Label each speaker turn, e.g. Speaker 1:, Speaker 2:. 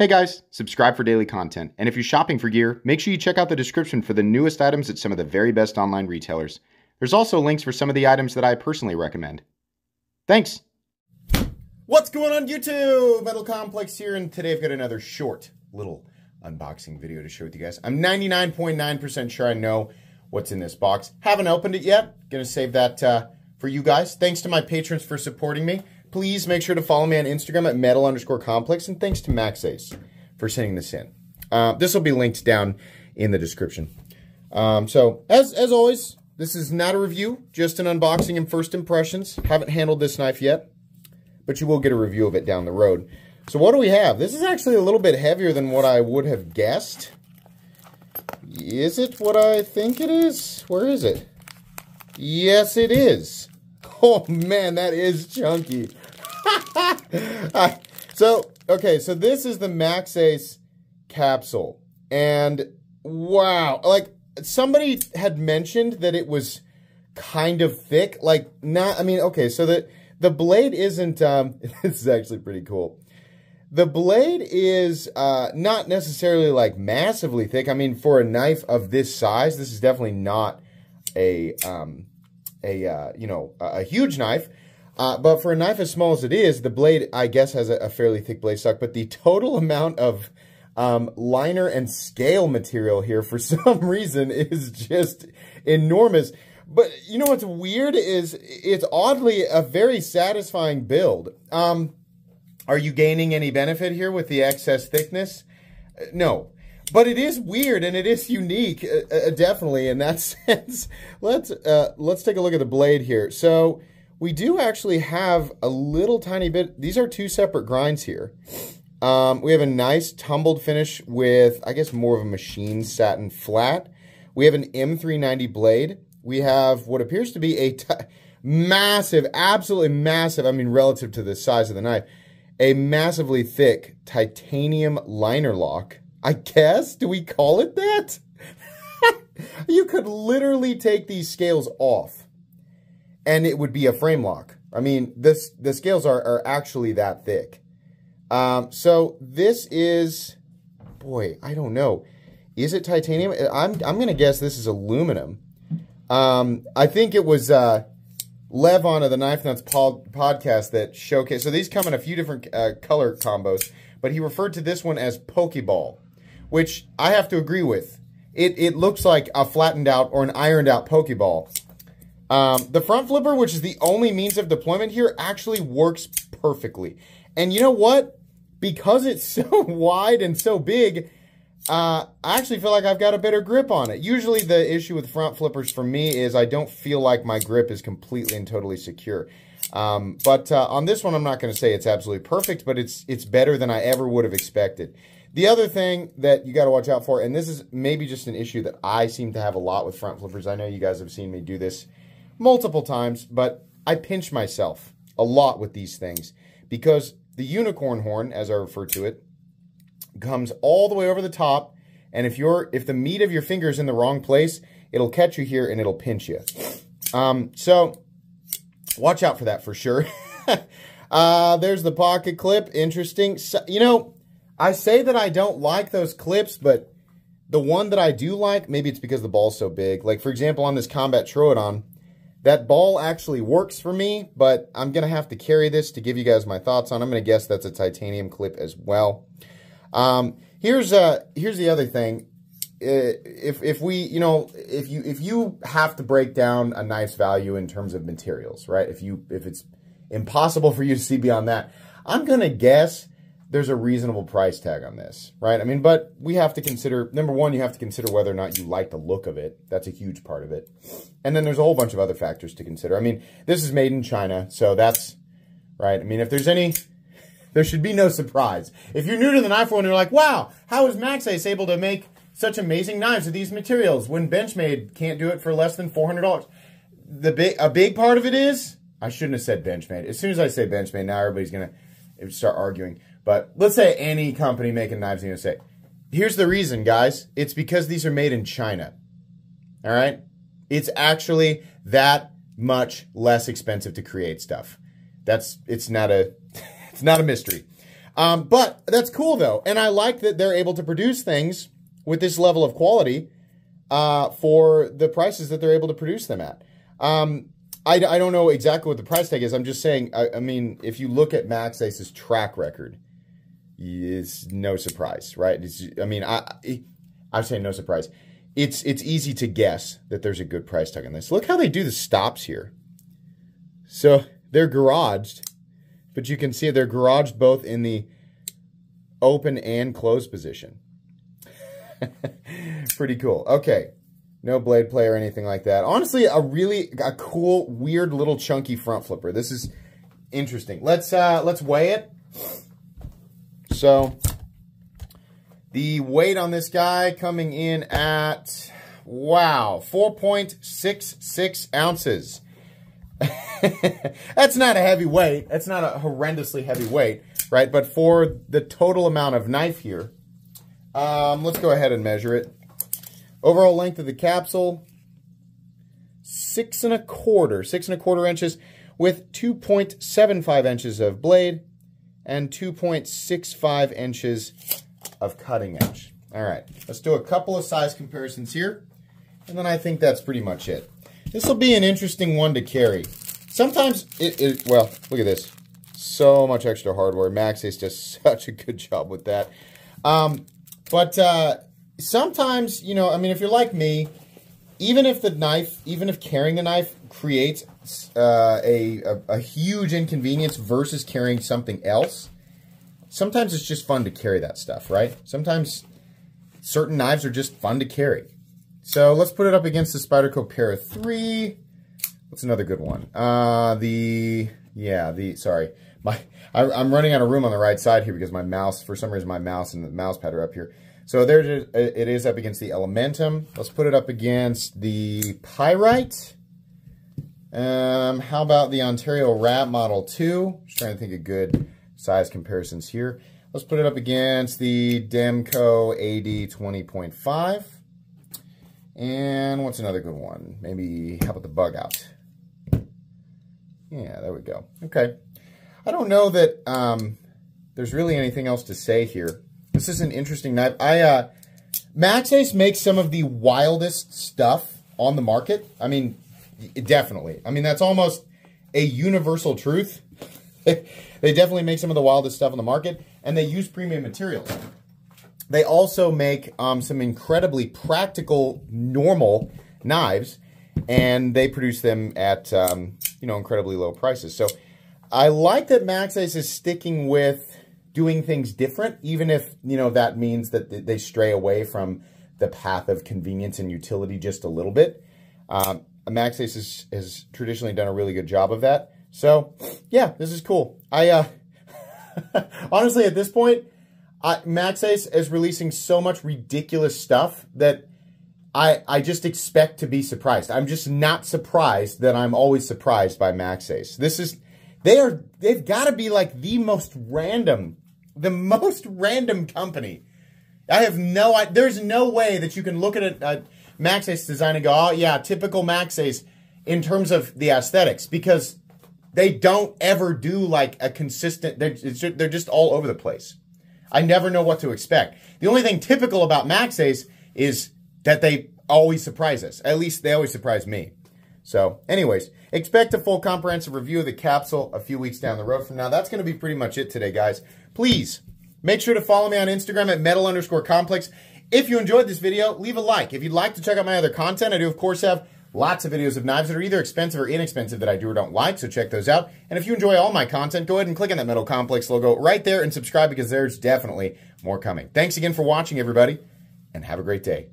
Speaker 1: Hey guys, subscribe for daily content, and if you're shopping for gear, make sure you check out the description for the newest items at some of the very best online retailers. There's also links for some of the items that I personally recommend. Thanks! What's going on YouTube? Metal Complex here, and today I've got another short little unboxing video to share with you guys. I'm 99.9% sure I know what's in this box. Haven't opened it yet. Gonna save that for you guys. Thanks to my patrons for supporting me. Please make sure to follow me on Instagram at metal_complex, and thanks to Maxace for sending this in. This will be linked down in the description. So, as always, this is not a review, just an unboxing and first impressions. Haven't handled this knife yet, but you will get a review of it down the road. So what do we have? This is actually a little bit heavier than what I would have guessed. Is it what I think it is? Where is it? Yes, it is. Oh man, that is chunky. So this is the Maxace Capsule. And wow, like somebody had mentioned that it was kind of thick. Like so the blade isn't, this is actually pretty cool. The blade is not necessarily like massively thick. I mean, for a knife of this size, this is definitely not a huge knife. But for a knife as small as it is, the blade, I guess, has a fairly thick blade stock. But the total amount of liner and scale material here, for some reason, is just enormous. But you know what's weird is it's oddly a very satisfying build. Are you gaining any benefit here with the excess thickness? No. But it is weird and it is unique, definitely in that sense. Let's take a look at the blade here. So we do actually have a little tiny bit. These are two separate grinds here. We have a nice tumbled finish with, I guess, more of a machine satin flat. We have an M390 blade. We have what appears to be a massive, absolutely massive, I mean, relative to the size of the knife, a massively thick titanium liner lock. I guess? Do we call it that? You could literally take these scales off and it would be a frame lock. I mean, the scales are actually that thick. So this is, boy, I don't know. Is it titanium? I'm going to guess this is aluminum. I think it was Levon of the Knife Nuts podcast that showcased. So these come in a few different color combos, but he referred to this one as Pokeball, which I have to agree with. It looks like a flattened out or an ironed out Pokeball. The front flipper, which is the only means of deployment here, actually works perfectly. And you know what? Because it's so wide and so big, I actually feel like I've got a better grip on it. Usually the issue with front flippers for me is I don't feel like my grip is completely and totally secure. But on this one, I'm not going to say it's absolutely perfect, but it's better than I ever would have expected. The other thing that you got to watch out for, and this is maybe just an issue that I seem to have a lot with front flippers. I know you guys have seen me do this multiple times, but I pinch myself a lot with these things because the unicorn horn, as I refer to it, comes all the way over the top, and if the meat of your finger is in the wrong place, it'll catch you here and it'll pinch you. So watch out for that for sure. There's the pocket clip. Interesting. So, you know, I say that I don't like those clips, but the one that I do like, maybe it's because the ball's so big. Like, for example, on this Combat Troodon, that ball actually works for me, but I'm going to have to carry this to give you guys my thoughts on. I'm going to guess that's a titanium clip as well. Here's the other thing. If you have to break down a knife's value in terms of materials, right? If it's impossible for you to see beyond that, I'm going to guess there's a reasonable price tag on this, right? I mean, but we have to consider, number one, you have to consider whether or not you like the look of it. That's a huge part of it. And then there's a whole bunch of other factors to consider. I mean, this is made in China, so that's, right? I mean, if there's any, there should be no surprise. If you're new to the knife world and you're like, wow, how is Maxace able to make such amazing knives with these materials when Benchmade can't do it for less than $400? A big part of it is, I shouldn't have said Benchmade. As soon as I say Benchmade, now everybody's going to start arguing. But let's say any company making knives is going to say, here's the reason, guys. It's because these are made in China. All right? It's actually that much less expensive to create stuff. It's not a mystery. But that's cool, though. And I like that they're able to produce things with this level of quality for the prices that they're able to produce them at. I don't know exactly what the price tag is. I'm just saying, I mean, if you look at Maxace's track record, it's no surprise, right? I'm saying no surprise. It's easy to guess that there's a good price tag on this. Look how they do the stops here. So they're garaged, but you can see they're garaged both in the open and closed position. Pretty cool. Okay. No blade play or anything like that. Honestly, a cool, weird little chunky front flipper. This is interesting. Let's weigh it. So the weight on this guy coming in at, wow, 4.66 ounces. That's not a heavy weight. That's not a horrendously heavy weight, right? But for the total amount of knife here, let's go ahead and measure it. Overall length of the capsule, 6 1/4 inches with 2.75 inches of blade and 2.65 inches of cutting edge. All right, let's do a couple of size comparisons here, and then I think that's pretty much it. This will be an interesting one to carry. Sometimes well, look at this. So much extra hardware. Maxace does such a good job with that. Sometimes, you know, I mean, if you're like me, even if carrying the knife creates a huge inconvenience versus carrying something else, sometimes it's just fun to carry that stuff, right? Sometimes certain knives are just fun to carry. So let's put it up against the Spyderco Para 3. What's another good one? Sorry. I'm running out of room on the right side here because my mouse, for some reason, my mouse and the mouse pad are up here. So there it is up against the Elementum. Let's put it up against the Pyrite. How about the Ontario Rat Model 2? Just trying to think of good size comparisons here. Let's put it up against the Demco AD 20.5. And what's another good one? Maybe, how about the Bug Out? Yeah, there we go. Okay. I don't know that there's really anything else to say here. This is an interesting knife. Maxace makes some of the wildest stuff on the market. I mean, definitely. I mean, that's almost a universal truth. They definitely make some of the wildest stuff on the market, and they use premium materials. They also make some incredibly practical, normal knives, and they produce them at, incredibly low prices. So I like that Maxace is sticking with doing things different, even if, that means that they stray away from the path of convenience and utility just a little bit. Maxace has traditionally done a really good job of that. So, yeah, this is cool. Honestly, at this point, Maxace is releasing so much ridiculous stuff that I just expect to be surprised. I'm just not surprised that I'm always surprised by Maxace. They've got to be like the most random company. There's no way that you can look at a Maxace design and go, oh yeah, typical Maxace in terms of the aesthetics, because they don't ever do like a consistent, they're just all over the place. I never know what to expect. The only thing typical about Maxace is that they always surprise us. At least they always surprise me. So, anyways, expect a full comprehensive review of the capsule a few weeks down the road from now. That's going to be pretty much it today, guys. Please, make sure to follow me on Instagram at metal_complex. If you enjoyed this video, leave a like. If you'd like to check out my other content, I do, of course, have lots of videos of knives that are either expensive or inexpensive that I do or don't like, so check those out. And if you enjoy all my content, go ahead and click on that Metal Complex logo right there and subscribe, because there's definitely more coming. Thanks again for watching, everybody, and have a great day.